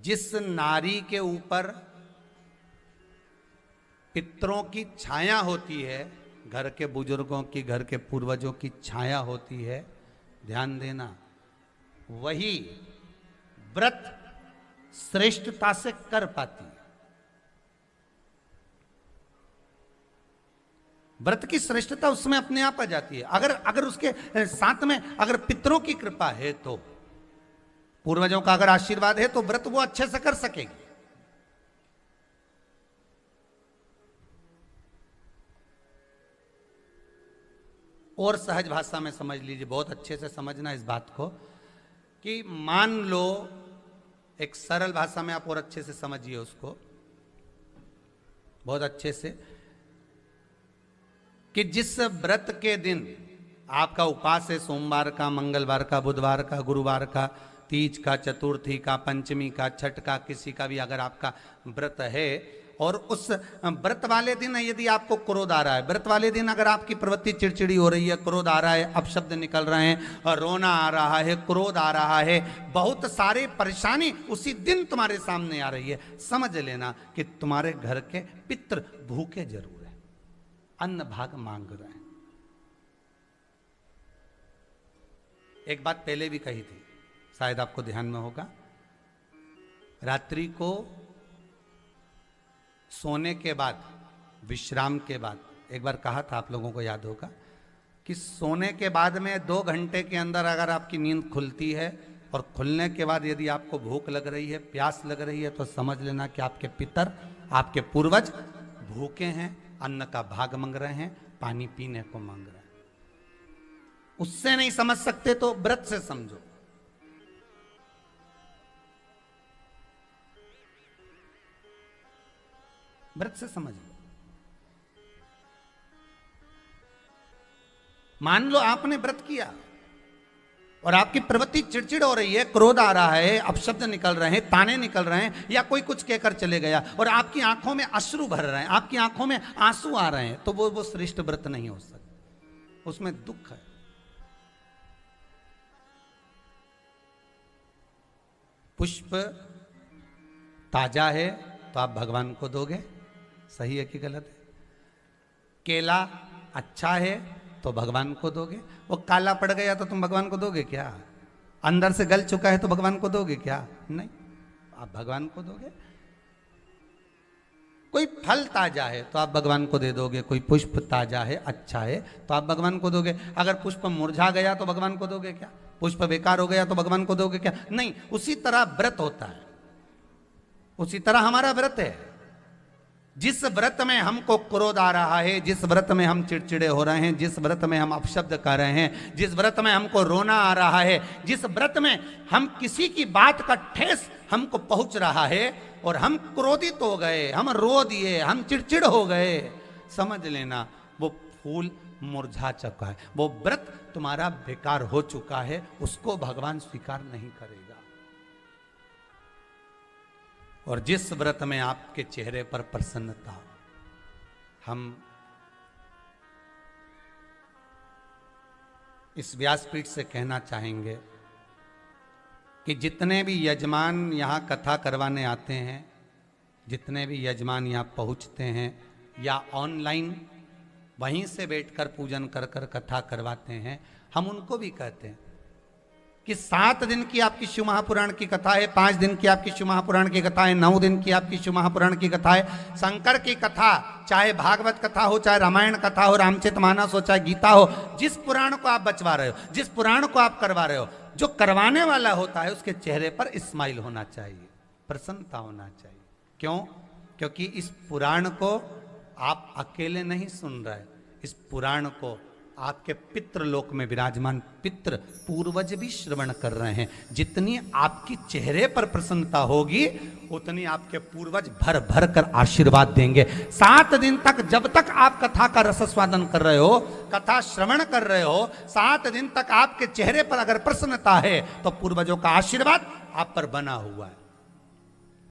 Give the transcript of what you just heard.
जिस नारी के ऊपर पितरों की छाया होती है, घर के बुजुर्गों की, घर के पूर्वजों की छाया होती है, ध्यान देना, वही व्रत श्रेष्ठता से कर पाती है। व्रत की श्रेष्ठता उसमें अपने आप आ जाती है। अगर उसके साथ में अगर पितरों की कृपा है, तो पूर्वजों का अगर आशीर्वाद है, तो व्रत वो अच्छे से कर सकेगी। और सहज भाषा में समझ लीजिए, बहुत अच्छे से समझना इस बात को, कि मान लो, एक सरल भाषा में आप और अच्छे से समझिए उसको, बहुत अच्छे से, कि जिस व्रत के दिन आपका उपवास है, सोमवार का, मंगलवार का, बुधवार का, गुरुवार का, तीज का, चतुर्थी का, पंचमी का, छठ का, किसी का भी अगर आपका व्रत है, और उस व्रत वाले दिन यदि आपको क्रोध आ रहा है, व्रत वाले दिन अगर आपकी प्रवृत्ति चिड़चिड़ी हो रही है, क्रोध आ रहा है, अपशब्द निकल रहे हैं, और रोना आ रहा है, क्रोध आ रहा है, बहुत सारे परेशानी उसी दिन तुम्हारे सामने आ रही है, समझ लेना कि तुम्हारे घर के पितृ भूखे जरूर है, अन्न भाग मांग रहे हैं। एक बात पहले भी कही थी, शायद आपको ध्यान में होगा, रात्रि को सोने के बाद, विश्राम के बाद, एक बार कहा था, आप लोगों को याद होगा, कि सोने के बाद में 2 घंटे के अंदर अगर आपकी नींद खुलती है, और खुलने के बाद यदि आपको भूख लग रही है, प्यास लग रही है, तो समझ लेना कि आपके पितर, आपके पूर्वज भूखे हैं, अन्न का भाग मांग रहे हैं, पानी पीने को मांग रहे हैं। उससे नहीं समझ सकते तो व्रत से समझो। व्रत से समझ लो। मान लो आपने व्रत किया और आपकी प्रवृत्ति चिड़चिड़ हो रही है, क्रोध आ रहा है, अपशब्द निकल रहे हैं, ताने निकल रहे हैं, या कोई कुछ कहकर चले गया, और आपकी आंखों में अश्रु भर रहे हैं, आपकी आंखों में आंसू आ रहे हैं, तो वो श्रेष्ठ व्रत नहीं हो सकता, उसमें दुख है। पुष्प ताजा है तो आप भगवान को दोगे, सही है कि गलत है? केला अच्छा है तो भगवान को दोगे, वो काला पड़ गया तो तुम भगवान को दोगे क्या? अंदर से गल चुका है तो भगवान को दोगे क्या? नहीं, आप भगवान को दोगे। कोई फल ताजा है तो आप भगवान को दे दोगे, कोई पुष्प ताजा है, अच्छा है, तो आप भगवान को दोगे। अगर पुष्प मुरझा गया तो भगवान को दोगे क्या? पुष्प बेकार हो गया तो भगवान को दोगे क्या? नहीं। उसी तरह व्रत होता है, उसी तरह हमारा व्रत है। जिस व्रत में हमको क्रोध आ रहा है, जिस व्रत में हम चिड़चिड़े हो रहे हैं, जिस व्रत में हम अपशब्द कर रहे हैं, जिस व्रत में हमको रोना आ रहा है, जिस व्रत में हम किसी की बात का ठेस हमको पहुंच रहा है और हम क्रोधित हो गए, हम रो दिए, हम चिड़चिड़ हो गए, समझ लेना वो फूल मुरझा चुका है, वो व्रत तुम्हारा बेकार हो चुका है, उसको भगवान स्वीकार नहीं करेगा। और जिस व्रत में आपके चेहरे पर प्रसन्नता, हम इस व्यासपीठ से कहना चाहेंगे कि जितने भी यजमान यहाँ कथा करवाने आते हैं, जितने भी यजमान यहाँ पहुँचते हैं या ऑनलाइन वहीं से बैठकर पूजन कर कर कथा करवाते हैं, हम उनको भी कहते हैं कि 7 दिन की आपकी शिव महापुराण की कथा है, 5 दिन की आपकी शिव महापुराण की कथा है, 9 दिन की आपकी शिव महापुराण की कथा है। शंकर की कथा, चाहे भागवत कथा हो, चाहे रामायण कथा हो, रामचरितमानस हो, चाहे गीता हो, जिस पुराण को आप बचवा रहे हो, जिस पुराण को आप करवा रहे हो, जो करवाने वाला होता है उसके चेहरे पर स्माइल होना चाहिए, प्रसन्नता होना चाहिए। क्यों? क्योंकि इस पुराण को आप अकेले नहीं सुन रहे, इस पुराण को आपके पितृलोक में विराजमान पितृ पूर्वज भी श्रवण कर रहे हैं। जितनी आपकी चेहरे पर प्रसन्नता होगी, उतनी आपके पूर्वज भर भर कर आशीर्वाद देंगे। 7 दिन तक, जब तक आप कथा का रसस्वादन कर रहे हो, कथा श्रवण कर रहे हो, 7 दिन तक आपके चेहरे पर अगर प्रसन्नता है तो पूर्वजों का आशीर्वाद आप पर बना हुआ है।